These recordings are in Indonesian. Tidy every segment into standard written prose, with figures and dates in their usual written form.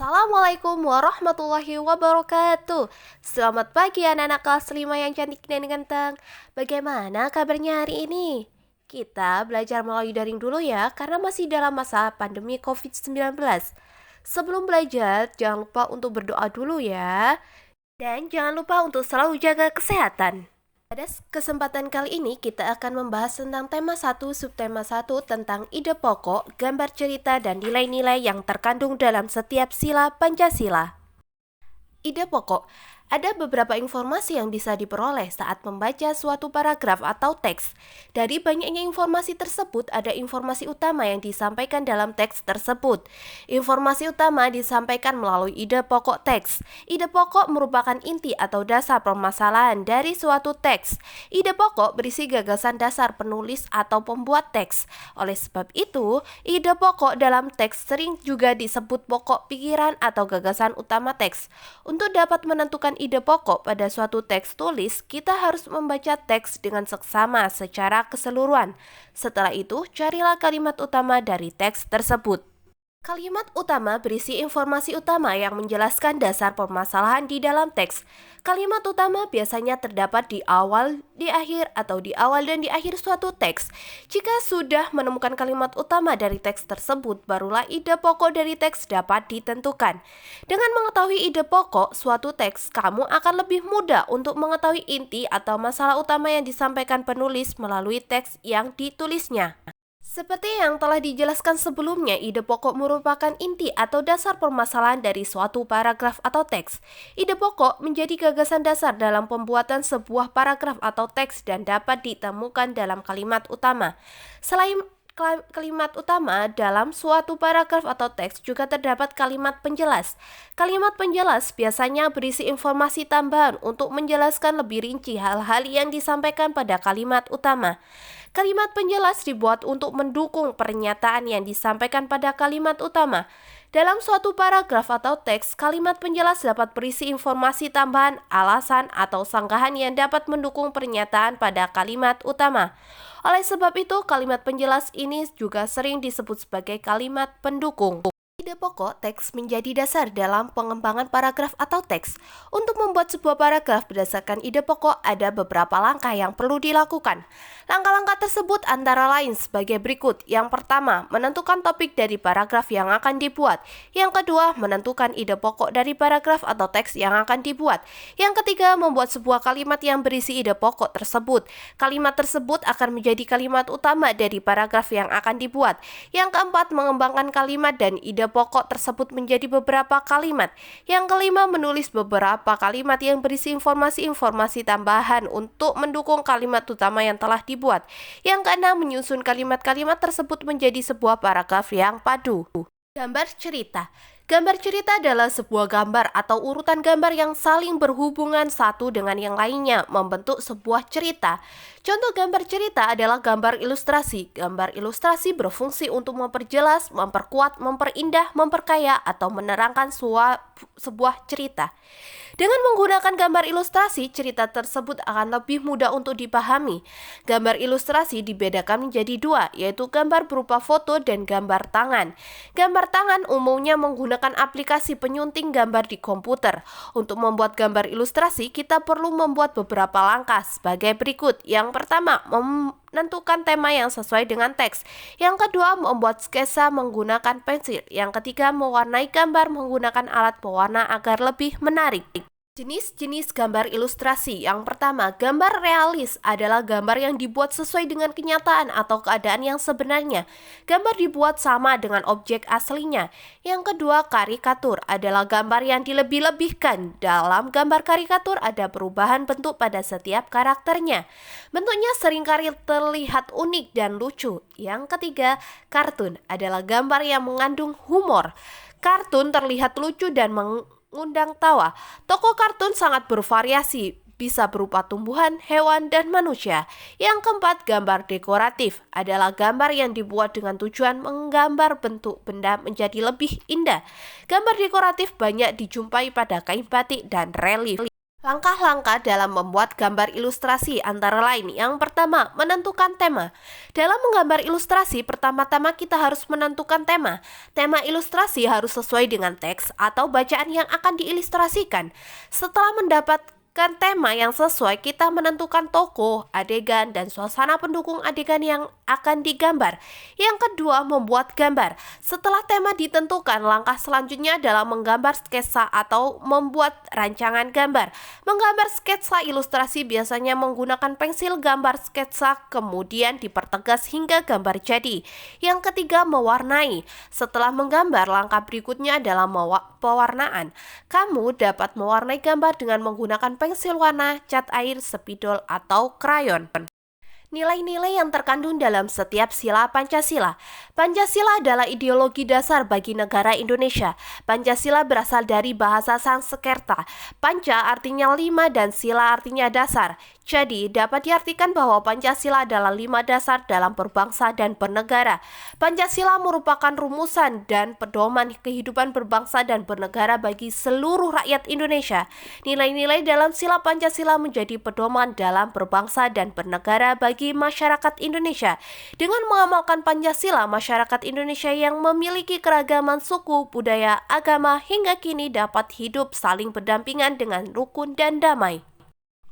Assalamualaikum warahmatullahi wabarakatuh. Selamat pagi anak-anak kelas 5 yang cantik dan ganteng. Bagaimana kabarnya hari ini? Kita belajar melalui daring dulu ya, karena masih dalam masa pandemi COVID-19. Sebelum belajar, jangan lupa untuk berdoa dulu ya. Dan jangan lupa untuk selalu jaga kesehatan. Pada kesempatan kali ini kita akan membahas tentang tema 1, subtema 1 tentang ide pokok, gambar cerita, dan nilai-nilai yang terkandung dalam setiap sila Pancasila. Ide pokok. Ada beberapa informasi yang bisa diperoleh saat membaca suatu paragraf atau teks. Dari banyaknya informasi tersebut, ada informasi utama yang disampaikan dalam teks tersebut. Informasi utama disampaikan melalui ide pokok teks. Ide pokok merupakan inti atau dasar permasalahan dari suatu teks. Ide pokok berisi gagasan dasar penulis atau pembuat teks. Oleh sebab itu, ide pokok dalam teks sering juga disebut pokok pikiran atau gagasan utama teks. Untuk dapat menentukan ide pokok pada suatu teks tulis, kita harus membaca teks dengan seksama secara keseluruhan. Setelah itu, carilah kalimat utama dari teks tersebut. Kalimat utama berisi informasi utama yang menjelaskan dasar permasalahan di dalam teks. Kalimat utama biasanya terdapat di awal, di akhir, atau di awal dan di akhir suatu teks. Jika sudah menemukan kalimat utama dari teks tersebut, barulah ide pokok dari teks dapat ditentukan. Dengan mengetahui ide pokok suatu teks, kamu akan lebih mudah untuk mengetahui inti atau masalah utama yang disampaikan penulis melalui teks yang ditulisnya. Seperti yang telah dijelaskan sebelumnya, ide pokok merupakan inti atau dasar permasalahan dari suatu paragraf atau teks. Ide pokok menjadi gagasan dasar dalam pembuatan sebuah paragraf atau teks dan dapat ditemukan dalam kalimat utama. Selain kalimat utama dalam suatu paragraf atau teks juga terdapat kalimat penjelas. Kalimat penjelas biasanya berisi informasi tambahan untuk menjelaskan lebih rinci hal-hal yang disampaikan pada kalimat utama. Kalimat penjelas dibuat untuk mendukung pernyataan yang disampaikan pada kalimat utama. Dalam suatu paragraf atau teks, kalimat penjelas dapat berisi informasi tambahan, alasan, atau sanggahan yang dapat mendukung pernyataan pada kalimat utama. Oleh sebab itu, kalimat penjelas ini juga sering disebut sebagai kalimat pendukung. Ide pokok teks menjadi dasar dalam pengembangan paragraf atau teks. Untuk membuat sebuah paragraf berdasarkan ide pokok, ada beberapa langkah yang perlu dilakukan. Langkah-langkah tersebut antara lain sebagai berikut. Yang pertama, menentukan topik dari paragraf yang akan dibuat. Yang kedua, menentukan ide pokok dari paragraf atau teks yang akan dibuat. Yang ketiga, membuat sebuah kalimat yang berisi ide pokok tersebut. Kalimat tersebut akan menjadi kalimat utama dari paragraf yang akan dibuat. Yang keempat, mengembangkan kalimat dan ide pokok tersebut menjadi beberapa kalimat. Yang kelima, menulis beberapa kalimat yang berisi informasi-informasi tambahan untuk mendukung kalimat utama yang telah dibuat. Yang keenam, menyusun kalimat-kalimat tersebut menjadi sebuah paragraf yang padu. Gambar cerita. Gambar cerita adalah sebuah gambar atau urutan gambar yang saling berhubungan satu dengan yang lainnya, membentuk sebuah cerita. Contoh gambar cerita adalah gambar ilustrasi. Gambar ilustrasi berfungsi untuk memperjelas, memperkuat, memperindah, memperkaya, atau menerangkan sebuah cerita. Dengan menggunakan gambar ilustrasi, cerita tersebut akan lebih mudah untuk dipahami. Gambar ilustrasi dibedakan menjadi dua, yaitu gambar berupa foto dan gambar tangan. Gambar tangan umumnya menggunakan aplikasi penyunting gambar di komputer. Untuk membuat gambar ilustrasi, kita perlu membuat beberapa langkah sebagai berikut. Yang pertama, menentukan tema yang sesuai dengan teks. Yang kedua, membuat sketsa menggunakan pensil. Yang ketiga, mewarnai gambar menggunakan alat pewarna agar lebih menarik. Jenis-jenis gambar ilustrasi. Yang pertama, gambar realis adalah gambar yang dibuat sesuai dengan kenyataan atau keadaan yang sebenarnya. Gambar dibuat sama dengan objek aslinya. Yang kedua, karikatur adalah gambar yang dilebih-lebihkan. Dalam gambar karikatur ada perubahan bentuk pada setiap karakternya. Bentuknya seringkali terlihat unik dan lucu. Yang ketiga, kartun adalah gambar yang mengandung humor. Kartun terlihat lucu dan mengundang tawa. Tokoh kartun sangat bervariasi, bisa berupa tumbuhan, hewan, dan manusia. Yang keempat, gambar dekoratif adalah gambar yang dibuat dengan tujuan menggambar bentuk benda menjadi lebih indah. Gambar dekoratif banyak dijumpai pada kain batik dan relief. Langkah-langkah dalam membuat gambar ilustrasi antara lain. Yang pertama, menentukan tema. Dalam menggambar ilustrasi, pertama-tama kita harus menentukan tema. Tema ilustrasi harus sesuai dengan teks atau bacaan yang akan diilustrasikan. Setelah mendapatkan tema yang sesuai, kita menentukan tokoh, adegan, dan suasana pendukung adegan yang akan digambar. Yang kedua, membuat gambar. Setelah tema ditentukan, langkah selanjutnya adalah menggambar sketsa atau membuat rancangan gambar. Menggambar sketsa ilustrasi biasanya menggunakan pensil gambar sketsa, kemudian dipertegas hingga gambar jadi. Yang ketiga, mewarnai. Setelah menggambar, langkah berikutnya adalah pewarnaan. Kamu dapat mewarnai gambar dengan menggunakan pensil warna, cat air, spidol, atau krayon. Nilai-nilai yang terkandung dalam setiap sila Pancasila. Pancasila adalah ideologi dasar bagi negara Indonesia. Pancasila berasal dari bahasa Sanskerta. Panca artinya 5 dan sila artinya dasar. Jadi, dapat diartikan bahwa Pancasila adalah 5 dasar dalam berbangsa dan bernegara. Pancasila merupakan rumusan dan pedoman kehidupan berbangsa dan bernegara bagi seluruh rakyat Indonesia. Nilai-nilai dalam sila Pancasila menjadi pedoman dalam berbangsa dan bernegara bagi masyarakat Indonesia. Dengan mengamalkan Pancasila, masyarakat Indonesia yang memiliki keragaman suku, budaya, agama hingga kini dapat hidup saling berdampingan dengan rukun dan damai.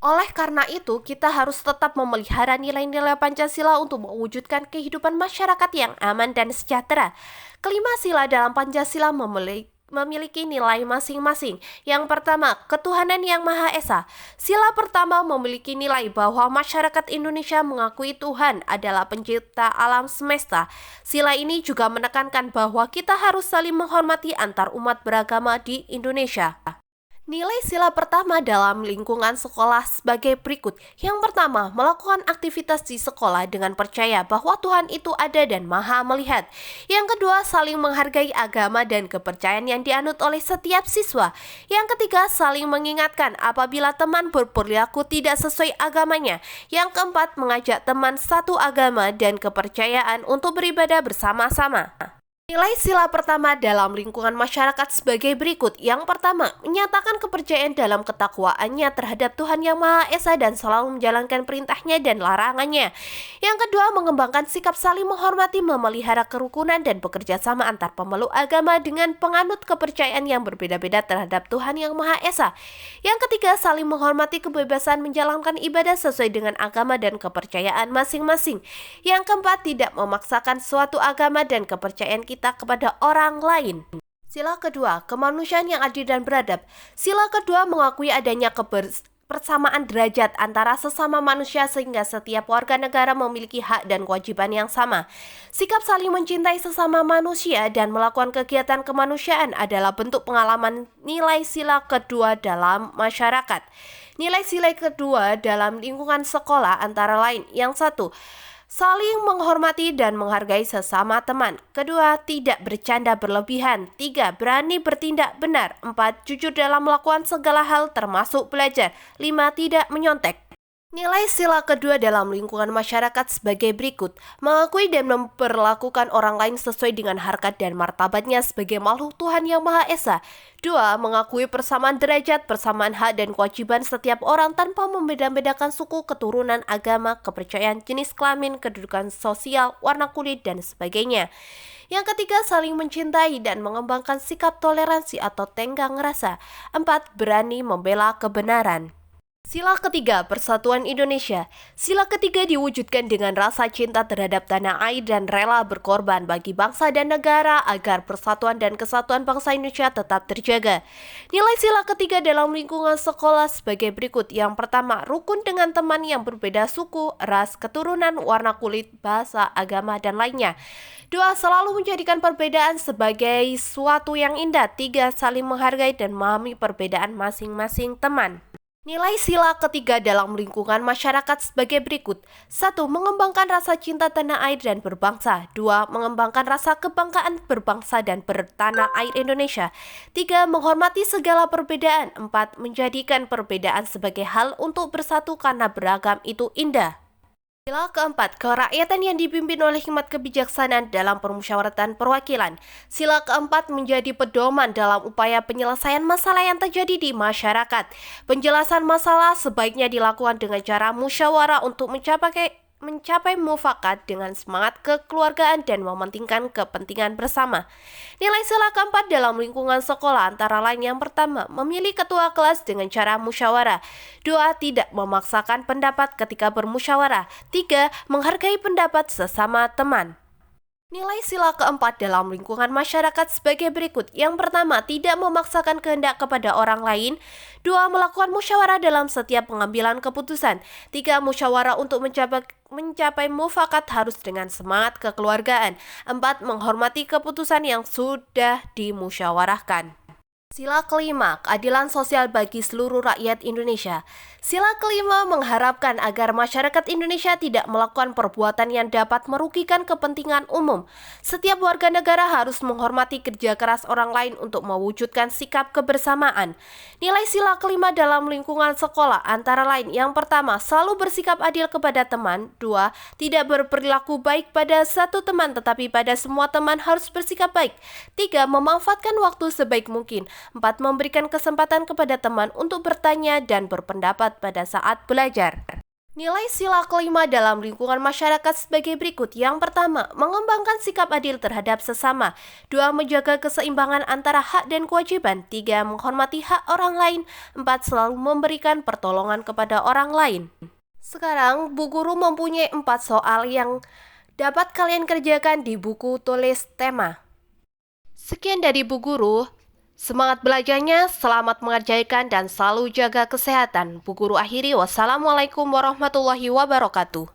Oleh karena itu, kita harus tetap memelihara nilai-nilai Pancasila untuk mewujudkan kehidupan masyarakat yang aman dan sejahtera. Kelima sila dalam Pancasila memiliki nilai masing-masing. Yang pertama, ketuhanan yang Maha Esa. Sila pertama memiliki nilai bahwa masyarakat Indonesia mengakui Tuhan adalah pencipta alam semesta. Sila ini juga menekankan bahwa kita harus saling menghormati antar umat beragama di Indonesia. Nilai sila pertama dalam lingkungan sekolah sebagai berikut. Yang pertama, melakukan aktivitas di sekolah dengan percaya bahwa Tuhan itu ada dan Maha melihat. Yang kedua, saling menghargai agama dan kepercayaan yang dianut oleh setiap siswa. Yang ketiga, saling mengingatkan apabila teman berperilaku tidak sesuai agamanya. Yang keempat, mengajak teman satu agama dan kepercayaan untuk beribadah bersama-sama. Nilai sila pertama dalam lingkungan masyarakat sebagai berikut. Yang pertama, menyatakan kepercayaan dalam ketakwaannya terhadap Tuhan Yang Maha Esa dan selalu menjalankan perintahnya dan larangannya. Yang kedua, mengembangkan sikap saling menghormati, memelihara kerukunan dan bekerja sama antar pemeluk agama dengan penganut kepercayaan yang berbeda-beda terhadap Tuhan Yang Maha Esa. Yang ketiga, saling menghormati kebebasan menjalankan ibadah sesuai dengan agama dan kepercayaan masing-masing. Yang keempat, tidak memaksakan suatu agama dan kepercayaan kita kepada orang lain. Sila kedua, kemanusiaan yang adil dan beradab. Sila kedua mengakui adanya persamaan derajat antara sesama manusia sehingga setiap warga negara memiliki hak dan kewajiban yang sama. Sikap saling mencintai sesama manusia dan melakukan kegiatan kemanusiaan adalah bentuk pengalaman nilai sila kedua dalam masyarakat. Nilai sila kedua dalam lingkungan sekolah antara lain. Yang satu, saling menghormati dan menghargai sesama teman. Kedua, tidak bercanda berlebihan. Tiga, berani bertindak benar. Empat, jujur dalam melakukan segala hal termasuk belajar. Lima, tidak menyontek. Nilai sila kedua dalam lingkungan masyarakat sebagai berikut. Mengakui dan memperlakukan orang lain sesuai dengan harkat dan martabatnya sebagai makhluk Tuhan Yang Maha Esa. 2. Mengakui persamaan derajat, persamaan hak dan kewajiban setiap orang tanpa membeda-bedakan suku, keturunan, agama, kepercayaan, jenis kelamin, kedudukan sosial, warna kulit, dan sebagainya. Yang ketiga, saling mencintai dan mengembangkan sikap toleransi atau tenggang rasa. 4. Berani membela kebenaran. Sila ketiga, Persatuan Indonesia. Sila ketiga diwujudkan dengan rasa cinta terhadap tanah air dan rela berkorban bagi bangsa dan negara agar persatuan dan kesatuan bangsa Indonesia tetap terjaga. Nilai sila ketiga dalam lingkungan sekolah sebagai berikut. Yang pertama, rukun dengan teman yang berbeda suku, ras, keturunan, warna kulit, bahasa, agama, dan lainnya. 2. Selalu menjadikan perbedaan sebagai suatu yang indah. 3. Saling menghargai dan memahami perbedaan masing-masing teman. Nilai sila ketiga dalam lingkungan masyarakat sebagai berikut. 1. Mengembangkan rasa cinta tanah air dan berbangsa. 2. Mengembangkan rasa kebanggaan berbangsa dan bertanah air Indonesia. 3. Menghormati segala perbedaan. 4. Menjadikan perbedaan sebagai hal untuk bersatu karena beragam itu indah. Sila keempat, kerakyatan yang dipimpin oleh hikmat kebijaksanaan dalam permusyawaratan perwakilan. Sila keempat menjadi pedoman dalam upaya penyelesaian masalah yang terjadi di masyarakat. Penjelasan masalah sebaiknya dilakukan dengan cara musyawarah untuk mencapai mufakat dengan semangat kekeluargaan dan mementingkan kepentingan bersama. Nilai sila keempat dalam lingkungan sekolah antara lain yang pertama, memilih ketua kelas dengan cara musyawarah. 2. Tidak memaksakan pendapat ketika bermusyawarah. 3. Menghargai pendapat sesama teman. Nilai sila keempat dalam lingkungan masyarakat sebagai berikut. Yang pertama, tidak memaksakan kehendak kepada orang lain. 2. Melakukan musyawarah dalam setiap pengambilan keputusan. 3. Musyawarah untuk mencapai mufakat harus dengan semangat kekeluargaan. 4. Menghormati keputusan yang sudah dimusyawarahkan. Sila kelima, keadilan sosial bagi seluruh rakyat Indonesia. Sila kelima mengharapkan agar masyarakat Indonesia tidak melakukan perbuatan yang dapat merugikan kepentingan umum. Setiap warga negara harus menghormati kerja keras orang lain untuk mewujudkan sikap kebersamaan. Nilai sila kelima dalam lingkungan sekolah antara lain yang pertama, selalu bersikap adil kepada teman. 2. Tidak berperilaku baik pada satu teman tetapi pada semua teman harus bersikap baik. 3. Memanfaatkan waktu sebaik mungkin. 4. Memberikan kesempatan kepada teman untuk bertanya dan berpendapat pada saat belajar. Nilai sila kelima dalam lingkungan masyarakat sebagai berikut. Yang pertama, mengembangkan sikap adil terhadap sesama. 2. Menjaga keseimbangan antara hak dan kewajiban. 3. Menghormati hak orang lain. 4. Selalu memberikan pertolongan kepada orang lain. Sekarang, Bu Guru mempunyai 4 soal yang dapat kalian kerjakan di buku tulis tema. Sekian dari Bu Guru. Semangat belajarnya, selamat mengerjakan dan selalu jaga kesehatan. Bu Guru akhiri, wassalamualaikum warahmatullahi wabarakatuh.